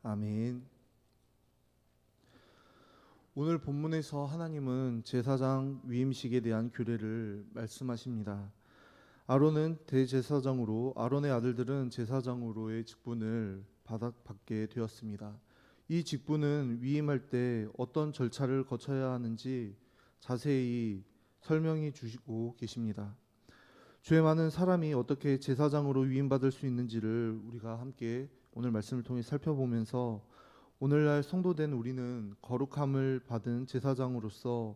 아멘. 오늘 본문에서 하나님은 제사장 위임식에 대한 규례를 말씀하십니다. 아론은 대제사장으로, 아론의 아들들은 제사장으로의 직분을 받게 되었습니다. 이 직분은 위임할 때 어떤 절차를 거쳐야 하는지 자세히 설명해 주시고 계십니다. 죄 많은 사람이 어떻게 제사장으로 위임받을 수 있는지를 우리가 함께 오늘 말씀을 통해 살펴보면서 오늘날 성도된 우리는 거룩함을 받은 제사장으로서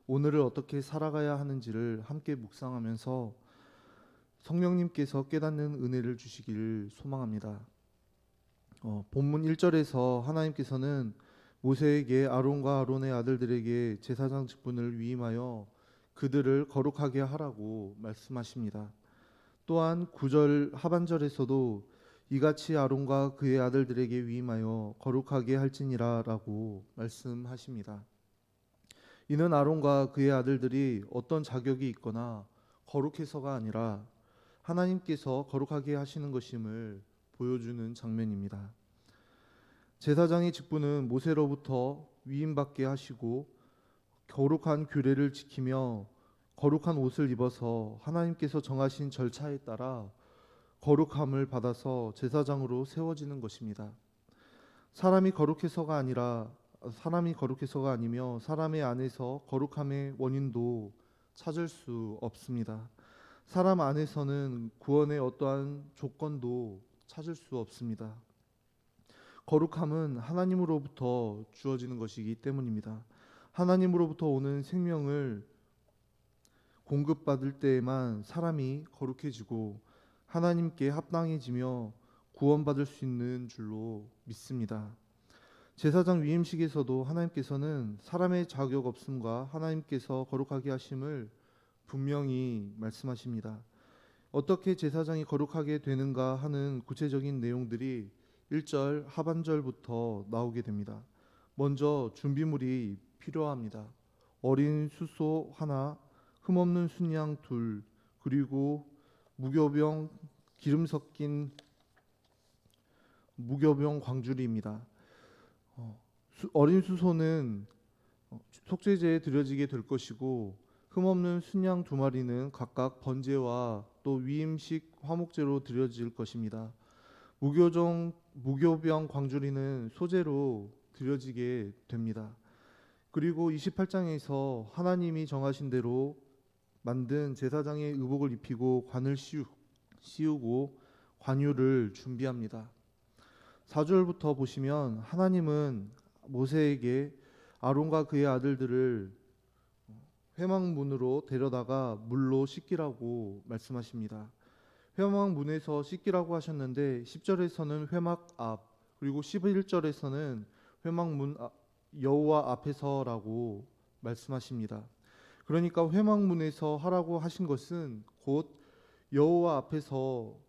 오늘을 어떻게 살아가야 하는지를 함께 묵상하면서 성령님께서 깨닫는 은혜를 주시기를 소망합니다. 본문 1절에서 하나님께서는 모세에게 아론과 아론의 아들들에게 제사장 직분을 위임하여 그들을 거룩하게 하라고 말씀하십니다. 또한 9절 하반절에서도 이같이 아론과 그의 아들들에게 위임하여 거룩하게 할지니라 라고 말씀하십니다. 이는 아론과 그의 아들들이 어떤 자격이 있거나 거룩해서가 아니라 하나님께서 거룩하게 하시는 것임을 보여주는 장면입니다. 제사장의 직분은 모세로부터 위임받게 하시고 거룩한 규례를 지키며 거룩한 옷을 입어서 하나님께서 정하신 절차에 따라 거룩함을 받아서 제사장으로 세워지는 것입니다. 사람이 거룩해서가 아니며 사람의 안에서 거룩함의 원인도 찾을 수 없습니다. 사람 안에서는 구원의 어떠한 조건도 찾을 수 없습니다. 거룩함은 하나님으로부터 주어지는 것이기 때문입니다. 하나님으로부터 오는 생명을 공급받을 때에만 사람이 거룩해지고 하나님께 합당해지며 구원받을 수 있는 줄로 믿습니다. 제사장 위임식에서도 하나님께서는 사람의 자격 없음과 하나님께서 거룩하게 하심을 분명히 말씀하십니다. 어떻게 제사장이 거룩하게 되는가 하는 구체적인 내용들이 1절 하반절부터 나오게 됩니다. 먼저 준비물이 필요합니다. 어린 숫소 하나, 흠없는 순양 둘, 그리고 무교병 기름 섞인 무교병 광주리입니다. 어린 수소는 속죄제에 드려지게 될 것이고 흠없는 순양 두 마리는 각각 번제와 또 위임식 화목제로 드려질 것입니다. 무교병 광주리는 소제로 드려지게 됩니다. 그리고 28장에서 하나님이 정하신 대로 만든 제사장의 의복을 입히고 관을 씌우고 관유를 준비합니다. 4절부터 보시면 하나님은 모세에게 아론과 그의 아들들을 회막문으로 데려다가 물로 씻기라고 말씀하십니다. 회막문에서 씻기라고 하셨는데 10절에서는 회막 앞, 그리고 11절에서는 회막문 여호와 앞에서라고 말씀하십니다. 그러니까 회막문에서 하라고 하신 것은 곧 여호와 앞에서라고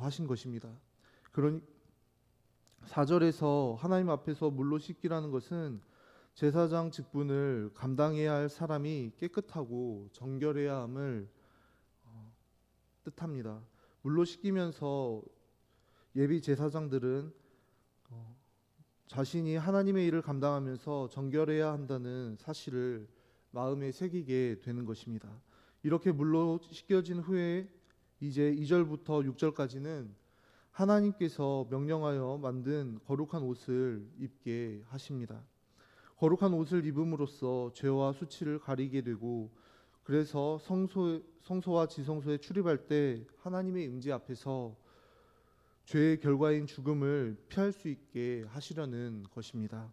하신 것입니다. 그러니 4절에서 하나님 앞에서 물로 씻기라는 것은 제사장 직분을 감당해야 할 사람이 깨끗하고 정결해야 함을 뜻합니다. 물로 씻기면서 예비 제사장들은 자신이 하나님의 일을 감당하면서 정결해야 한다는 사실을 마음에 새기게 되는 것입니다. 이렇게 물로 씻겨진 후에 이제 2절부터 6절까지는 하나님께서 명령하여 만든 거룩한 옷을 입게 하십니다. 거룩한 옷을 입음으로써 죄와 수치를 가리게 되고, 그래서 성소와 지성소에 출입할 때 하나님의 임재 앞에서 죄의 결과인 죽음을 피할 수 있게 하시려는 것입니다.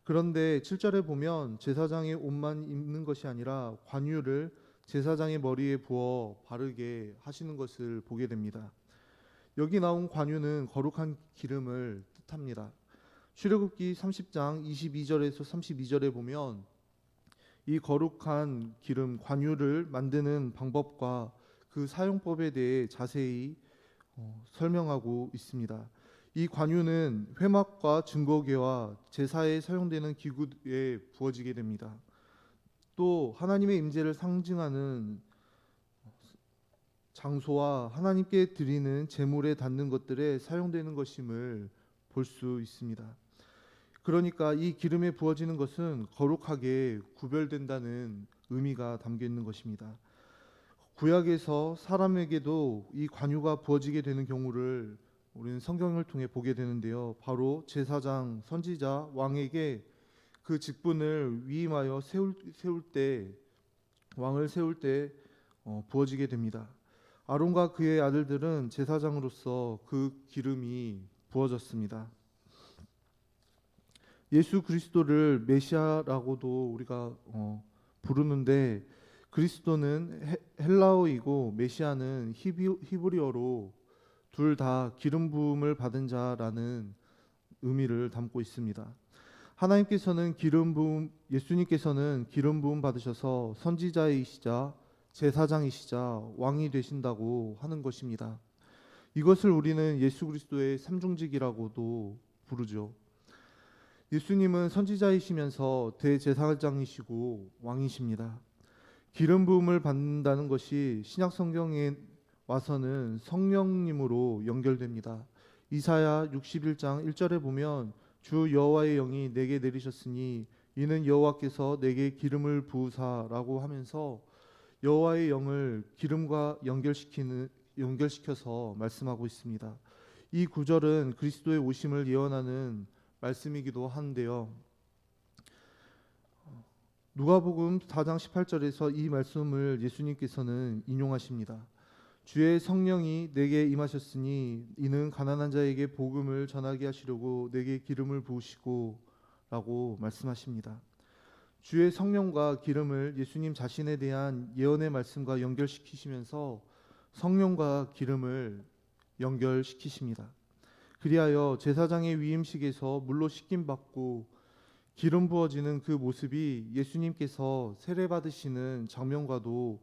그런데 7절에 보면 제사장의 옷만 입는 것이 아니라 관유를 제사장의 머리에 부어 바르게 하시는 것을 보게 됩니다. 여기 나온 관유는 거룩한 기름을 뜻합니다. 출애굽기 30장 22절에서 32절에 보면 이 거룩한 기름 관유를 만드는 방법과 그 사용법에 대해 자세히 설명하고 있습니다. 이 관유는 회막과 증거궤와 제사에 사용되는 기구에 부어지게 됩니다. 또 하나님의 임재를 상징하는 장소와 하나님께 드리는 제물에 닿는 것들에 사용되는 것임을 볼 수 있습니다. 그러니까 이 기름에 부어지는 것은 거룩하게 구별된다는 의미가 담겨 있는 것입니다. 구약에서 사람에게도 이 관유가 부어지게 되는 경우를 우리는 성경을 통해 보게 되는데요. 바로 제사장, 선지자, 왕에게 그 직분을 위임하여 왕을 세울 때 부어지게 됩니다. 아론과 그의 아들들은 제사장으로서 그 기름이 부어졌습니다. 예수 그리스도를 메시아라고도 우리가 부르는데 그리스도는 헬라어이고 메시아는 히브리어로 둘 다 기름 부음을 받은 자라는 의미를 담고 있습니다. 예수님께서는 기름 부음 받으셔서 선지자이시자 제사장이시자 왕이 되신다고 하는 것입니다. 이것을 우리는 예수 그리스도의 삼중직이라고도 부르죠. 예수님은 선지자이시면서 대제사장이시고 왕이십니다. 기름 부음을 받는다는 것이 신약 성경에 와서는 성령님으로 연결됩니다. 이사야 61장 1절에 보면 주 여호와의 영이 내게 내리셨으니 이는 여호와께서 내게 기름을 부으사라고 하면서 여호와의 영을 기름과 연결시켜서 말씀하고 있습니다. 이 구절은 그리스도의 오심을 예언하는 말씀이기도 한데요. 누가복음 4장 18절에서 이 말씀을 예수님께서는 인용하십니다. 주의 성령이 내게 임하셨으니 이는 가난한 자에게 복음을 전하게 하시려고 내게 기름을 부으시고 라고 말씀하십니다. 주의 성령과 기름을 예수님 자신에 대한 예언의 말씀과 연결시키시면서 성령과 기름을 연결시키십니다. 그리하여 제사장의 위임식에서 물로 씻김 받고 기름 부어지는 그 모습이 예수님께서 세례 받으시는 장면과도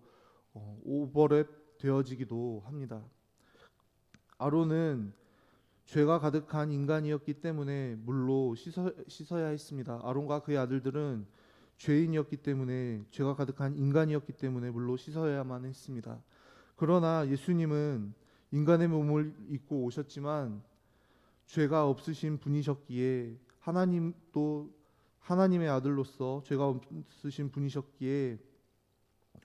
오버랩 되어지기도 합니다. 아론은 죄가 가득한 인간이었기 때문에 물로 씻어야 했습니다. 아론과 그의 아들들은 죄인이었기 때문에 죄가 가득한 인간이었기 때문에 물로 씻어야만 했습니다. 그러나 예수님은 인간의 몸을 입고 오셨지만 죄가 없으신 분이셨기에 하나님의 아들로서 죄가 없으신 분이셨기에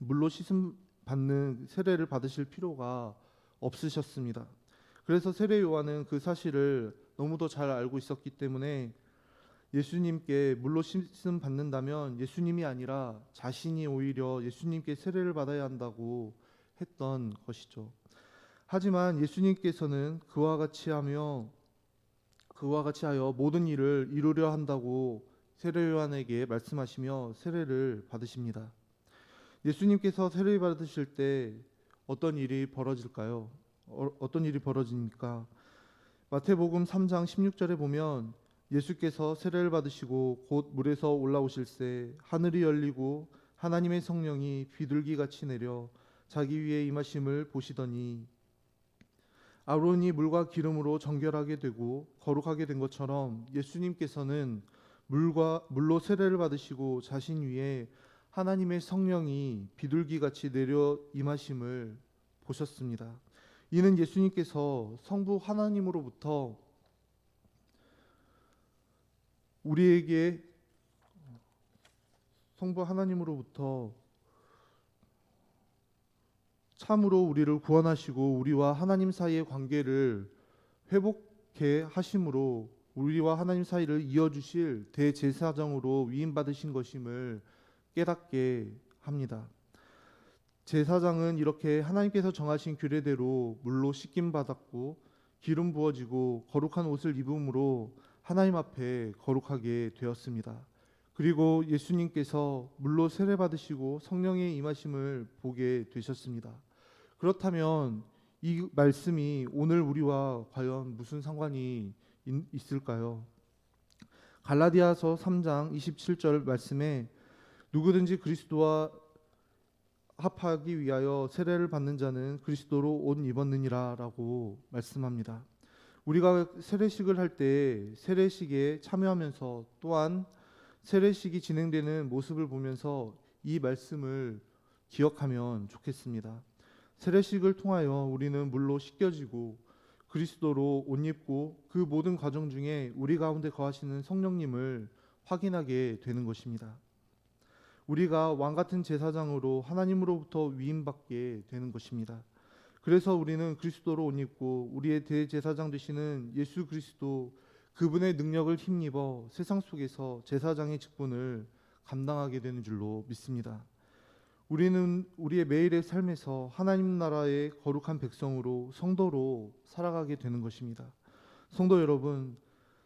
물로 씻음 받는 세례를 받으실 필요가 없으셨습니다. 그래서 세례 요한은 그 사실을 너무도 잘 알고 있었기 때문에 예수님께 물로 씻음 받는다면 예수님이 아니라 자신이 오히려 예수님께 세례를 받아야 한다고 했던 것이죠. 하지만 예수님께서는 그와 같이 하여 모든 일을 이루려 한다고 세례 요한에게 말씀하시며 세례를 받으십니다. 예수님께서 세례 받으실 때 어떤 일이 벌어질까요? 어떤 일이 벌어집니까? 마태복음 3장 16절에 보면 예수께서 세례를 받으시고 곧 물에서 올라오실새 하늘이 열리고 하나님의 성령이 비둘기같이 내려 자기 위에 임하심을 보시더니 아론이 물과 기름으로 정결하게 되고 거룩하게 된 것처럼 예수님께서는 물로 세례를 받으시고 자신 위에 하나님의 성령이 비둘기같이 내려 임하심을 보셨습니다. 이는 예수님께서 성부 하나님으로부터 참으로 우리를 구원하시고 우리와 하나님 사이의 관계를 회복케 하심으로 우리와 하나님 사이를 이어주실 대제사장으로 위임받으신 것임을 깨닫게 합니다. 제사장은 이렇게 하나님께서 정하신 규례대로 물로 씻김 받았고 기름 부어지고 거룩한 옷을 입음으로 하나님 앞에 거룩하게 되었습니다. 그리고 예수님께서 물로 세례 받으시고 성령의 임하심을 보게 되셨습니다. 그렇다면 이 말씀이 오늘 우리와 과연 무슨 상관이 있을까요? 갈라디아서 3장 27절 말씀에 누구든지 그리스도와 합하기 위하여 세례를 받는 자는 그리스도로 옷 입었느니라 라고 말씀합니다. 우리가 세례식을 할 때 세례식에 참여하면서 또한 세례식이 진행되는 모습을 보면서 이 말씀을 기억하면 좋겠습니다. 세례식을 통하여 우리는 물로 씻겨지고 그리스도로 옷 입고 그 모든 과정 중에 우리 가운데 거하시는 성령님을 확인하게 되는 것입니다. 우리가 왕 같은 제사장으로 하나님으로부터 위임받게 되는 것입니다. 그래서 우리는 그리스도로 옷 입고 우리의 대제사장 되시는 예수 그리스도 그분의 능력을 힘입어 세상 속에서 제사장의 직분을 감당하게 되는 줄로 믿습니다. 우리는 우리의 매일의 삶에서 하나님 나라의 거룩한 백성으로 성도로 살아가게 되는 것입니다. 성도 여러분,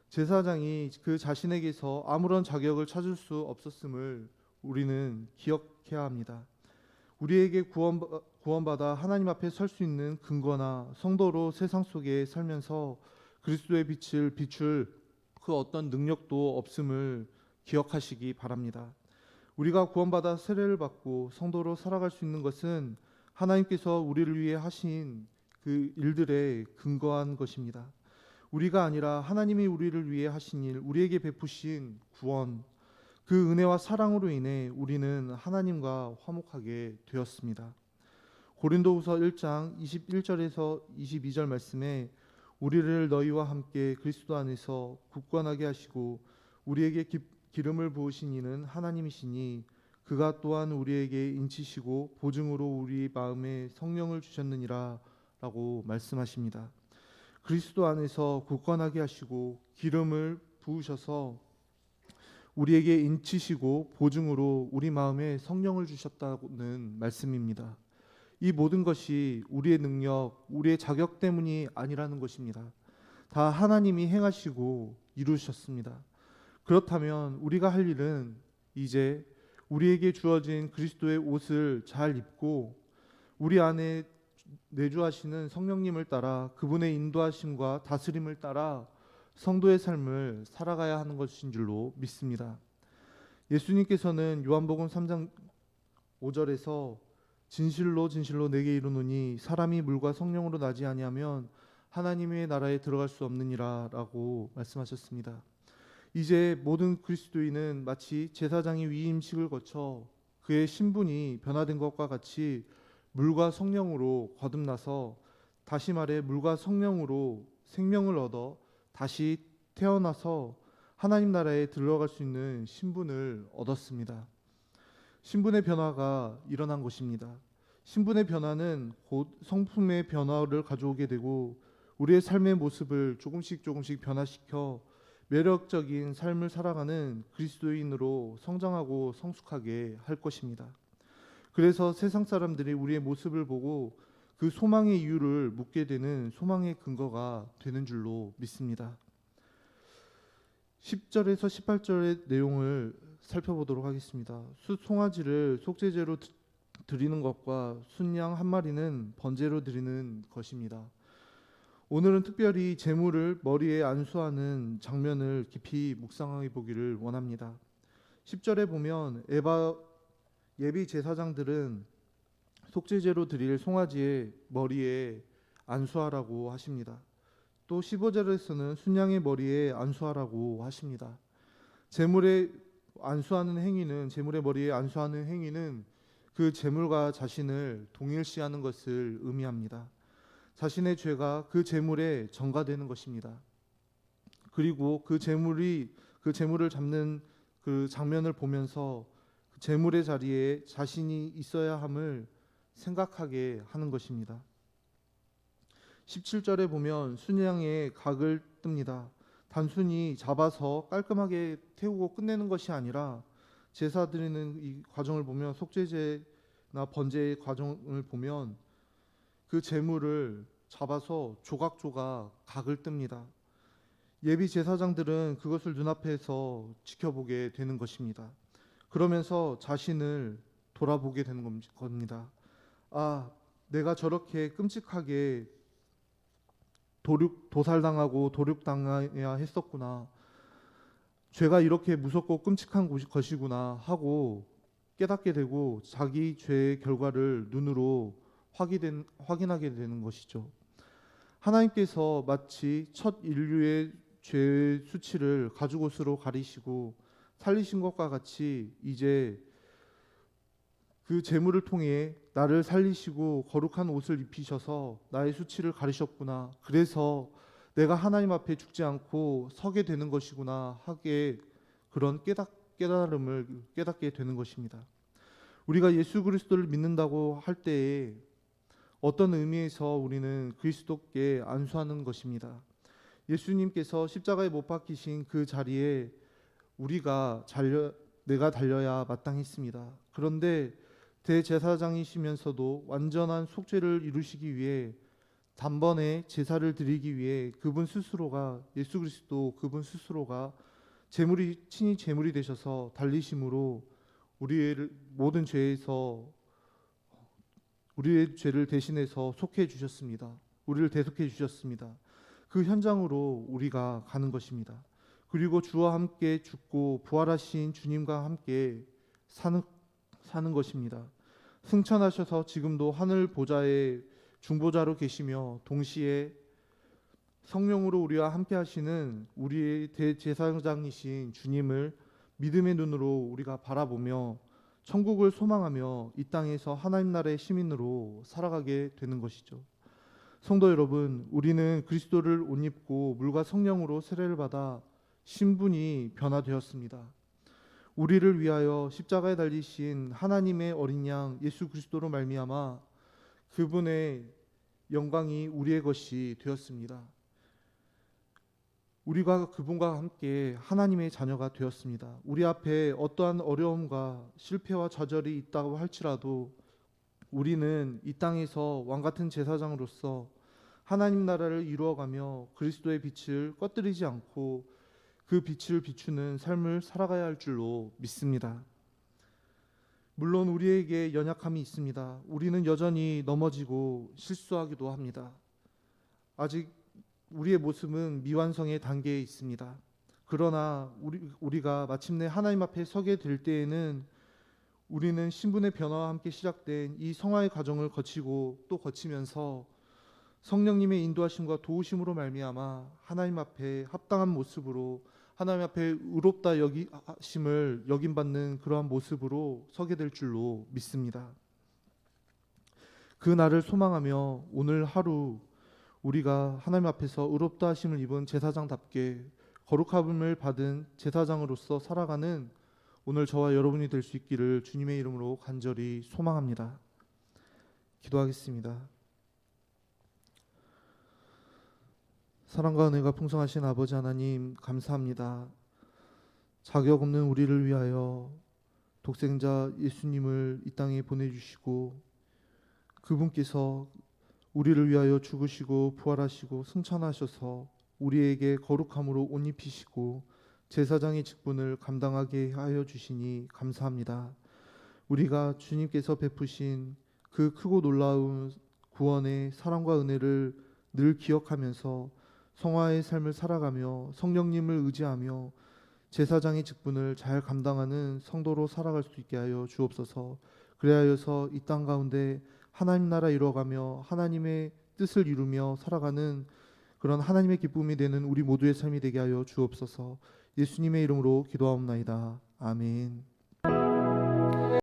제사장이 그 자신에게서 아무런 자격을 찾을 수 없었음을 우리는 기억해야 합니다. 우리에게 구원받아 하나님 앞에 설 수 있는 근거나 성도로 세상 속에 살면서 그리스도의 빛을 비출 그 어떤 능력도 없음을 기억하시기 바랍니다. 우리가 구원받아 세례를 받고 성도로 살아갈 수 있는 것은 하나님께서 우리를 위해 하신 그 일들에 근거한 것입니다. 우리가 아니라 하나님이 우리를 위해 하신 일, 우리에게 베푸신 구원, 그 은혜와 사랑으로 인해 우리는 하나님과 화목하게 되었습니다. 고린도후서 1장 21절에서 22절 말씀에 우리를 너희와 함께 그리스도 안에서 굳건하게 하시고 우리에게 기름을 부으신 이는 하나님이시니 그가 또한 우리에게 인치시고 보증으로 우리 마음에 성령을 주셨느니라 라고 말씀하십니다. 그리스도 안에서 굳건하게 하시고 기름을 부으셔서 우리에게 인치시고 보증으로 우리 마음에 성령을 주셨다는 말씀입니다. 이 모든 것이 우리의 능력, 우리의 자격 때문이 아니라는 것입니다. 다 하나님이 행하시고 이루셨습니다. 그렇다면 우리가 할 일은 이제 우리에게 주어진 그리스도의 옷을 잘 입고 우리 안에 내주하시는 성령님을 따라 그분의 인도하심과 다스림을 따라 성도의 삶을 살아가야 하는 것인 줄로 믿습니다. 예수님께서는 요한복음 3장 5절에서 진실로 진실로 내게 이르노니 사람이 물과 성령으로 나지 아니하면 하나님의 나라에 들어갈 수 없느니라 라고 말씀하셨습니다. 이제 모든 그리스도인은 마치 제사장이 위임식을 거쳐 그의 신분이 변화된 것과 같이 물과 성령으로 거듭나서, 다시 말해 물과 성령으로 생명을 얻어 다시 태어나서 하나님 나라에 들어갈 수 있는 신분을 얻었습니다. 신분의 변화가 일어난 것입니다. 신분의 변화는 곧 성품의 변화를 가져오게 되고 우리의 삶의 모습을 조금씩 변화시켜 매력적인 삶을 살아가는 그리스도인으로 성장하고 성숙하게 할 것입니다. 그래서 세상 사람들이 우리의 모습을 보고 그 소망의 이유를 묻게 되는 소망의 근거가 되는 줄로 믿습니다. 10절에서 18절의 내용을 살펴보도록 하겠습니다. 숫 송아지를 속죄제로 드리는 것과 순양 한 마리는 번제로 드리는 것입니다. 오늘은 특별히 제물을 머리에 안수하는 장면을 깊이 묵상해 보기를 원합니다. 10절에 보면 예비 제사장들은 속죄제로 드릴 송아지의 머리에 안수하라고 하십니다. 또 15절에서는 순양의 머리에 안수하라고 하십니다. 제물의 머리에 안수하는 행위는 그 제물과 자신을 동일시하는 것을 의미합니다. 자신의 죄가 그 제물에 전가되는 것입니다. 그리고 그 제물을 잡는 그 장면을 보면서 그 제물의 자리에 자신이 있어야 함을 생각하게 하는 것입니다. 17절에 보면 순양의 각을 뜹니다. 단순히 잡아서 깔끔하게 태우고 끝내는 것이 아니라 제사 드리는 이 과정을 보면, 속죄제나 번제의 과정을 보면 그 제물을 잡아서 조각조각 각을 뜹니다. 예비 제사장들은 그것을 눈앞에서 지켜보게 되는 것입니다. 그러면서 자신을 돌아보게 되는 겁니다. 아, 내가 저렇게 끔찍하게 도살당하고 도륙당해야 했었구나. 죄가 이렇게 무섭고 끔찍한 것이구나 하고 깨닫게 되고 자기 죄의 결과를 눈으로 확인하게 되는 것이죠. 하나님께서 마치 첫 인류의 죄의 수치를 가죽옷으로 가리시고 살리신 것과 같이 이제 그 제물을 통해 나를 살리시고 거룩한 옷을 입히셔서 나의 수치를 가리셨구나. 그래서 내가 하나님 앞에 죽지 않고 서게 되는 것이구나 하게 그런 깨달음을 깨닫게 되는 것입니다. 우리가 예수 그리스도를 믿는다고 할 때에 어떤 의미에서 우리는 그리스도께 안수하는 것입니다. 예수님께서 십자가에 못 박히신 그 자리에 내가 달려야 마땅했습니다. 그런데 대제사장이시면서도 완전한 속죄를 이루시기 위해 단번에 제사를 드리기 위해 예수 그리스도 그분 스스로가 친히 제물이 되셔서 달리심으로 모든 우리의 죄를 대신해서 속해 주셨습니다. 우리를 대속해 주셨습니다. 그 현장으로 우리가 가는 것입니다. 그리고 주와 함께 죽고 부활하신 주님과 함께 사는 것입니다. 승천하셔서 지금도 하늘 보좌의 중보자로 계시며 동시에 성령으로 우리와 함께 하시는 우리의 대제사장이신 주님을 믿음의 눈으로 우리가 바라보며 천국을 소망하며 이 땅에서 하나님 나라의 시민으로 살아가게 되는 것이죠. 성도 여러분, 우리는 그리스도를 옷 입고 물과 성령으로 세례를 받아 신분이 변화되었습니다. 우리를 위하여 십자가에 달리신 하나님의 어린 양 예수 그리스도로 말미암아 그분의 영광이 우리의 것이 되었습니다. 우리가 그분과 함께 하나님의 자녀가 되었습니다. 우리 앞에 어떠한 어려움과 실패와 좌절이 있다고 할지라도 우리는 이 땅에서 왕같은 제사장으로서 하나님 나라를 이루어가며 그리스도의 빛을 꺼뜨리지 않고 그 빛을 비추는 삶을 살아가야 할 줄로 믿습니다. 물론 우리에게 연약함이 있습니다. 우리는 여전히 넘어지고 실수하기도 합니다. 아직 우리의 모습은 미완성의 단계에 있습니다. 그러나 우리가 마침내 하나님 앞에 서게 될 때에는 우리는 신분의 변화와 함께 시작된 이 성화의 과정을 거치고 또 거치면서 성령님의 인도하심과 도우심으로 말미암아 하나님 앞에 합당한 모습으로 하나님 앞에 의롭다 여기심을 여김받는 그러한 모습으로 서게 될 줄로 믿습니다. 그 날을 소망하며 오늘 하루 우리가 하나님 앞에서 의롭다 하심을 입은 제사장답게 거룩함을 받은 제사장으로서 살아가는 오늘 저와 여러분이 될 수 있기를 주님의 이름으로 간절히 소망합니다. 기도하겠습니다. 사랑과 은혜가 풍성하신 아버지 하나님 감사합니다. 자격 없는 우리를 위하여 독생자 예수님을 이 땅에 보내주시고 그분께서 우리를 위하여 죽으시고 부활하시고 승천하셔서 우리에게 거룩함으로 옷 입히시고 제사장의 직분을 감당하게 하여 주시니 감사합니다. 우리가 주님께서 베푸신 그 크고 놀라운 구원의 사랑과 은혜를 늘 기억하면서 성화의 삶을 살아가며 성령님을 의지하며 제사장의 직분을 잘 감당하는 성도로 살아갈 수 있게 하여 주옵소서. 그리하여서 이 땅 가운데 하나님 나라 이루어가며 하나님의 뜻을 이루며 살아가는 그런 하나님의 기쁨이 되는 우리 모두의 삶이 되게 하여 주옵소서. 예수님의 이름으로 기도하옵나이다. 아멘.